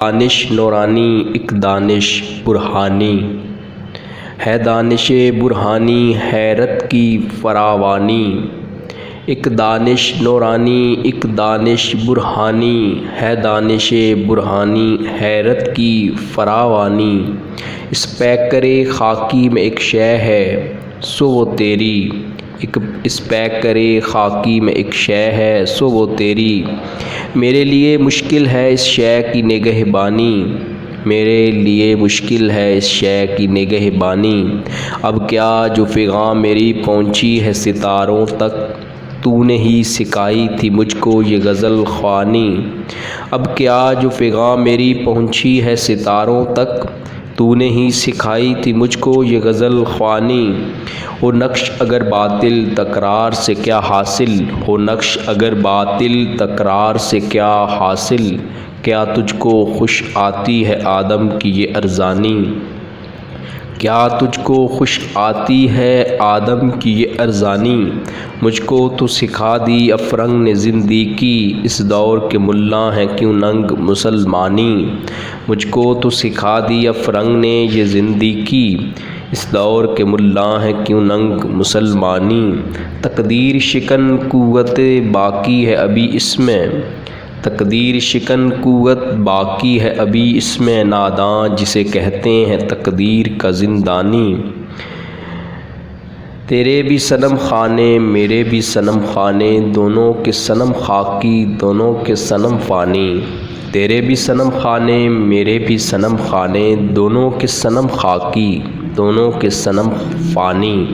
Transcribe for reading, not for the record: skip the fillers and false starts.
دانش نورانی ایک دانش برہانی ہے، دانش برہانی حیرت کی فراوانی۔ ایک دانش نورانی ایک دانش برہانی ہے، دانش برہانی حیرت کی فراوانی۔ اس پیکرِ خاکی میں ایک شے ہے سو وہ تیری، اس پیکرِ خاکی میں ایک شے ہے سو وہ تیری۔ میرے لیے مشکل ہے اس شے کی نگہبانی، میرے لیے مشکل ہے اس شے کی نگہبانی۔ اب کیا جو فغاں میری پہنچی ہے ستاروں تک، تو نے ہی سکھائی تھی مجھ کو یہ غزل خوانی۔ اب کیا جو فغاں میری پہنچی ہے ستاروں تک، تو نے ہی سکھائی تھی مجھ کو یہ غزل خوانی۔ ہو نقش اگر باطل تکرار سے کیا حاصل، ہو نقش اگر باطل تکرار سے کیا حاصل۔ کیا تجھ کو خوش آتی ہے آدم کی یہ ارزانی، کیا تجھ کو خوش آتی ہے آدم کی یہ ارزانی۔ مجھ کو تو سکھا دی افرنگ نے زندگی، اس دور کے ملا ہیں کیوں ننگ مسلمانی۔ مجھ کو تو سکھا دی افرنگ نے یہ زندگی، اس دور کے ملا ہیں کیوں ننگ مسلمانی۔ تقدیر شکن قوت باقی ہے ابھی اس میں، تقدیر شکن قوت باقی ہے ابھی اس میں، ناداں جسے کہتے ہیں تقدیر کا زندانی۔ تیرے بھی صنم خانے میرے بھی صنم خانے، دونوں کے صنم خاکی دونوں کے صنم فانی۔ تیرے بھی صنم خانے میرے بھی صنم خانے، دونوں کے صنم خاکی دونوں کے صنم فانی۔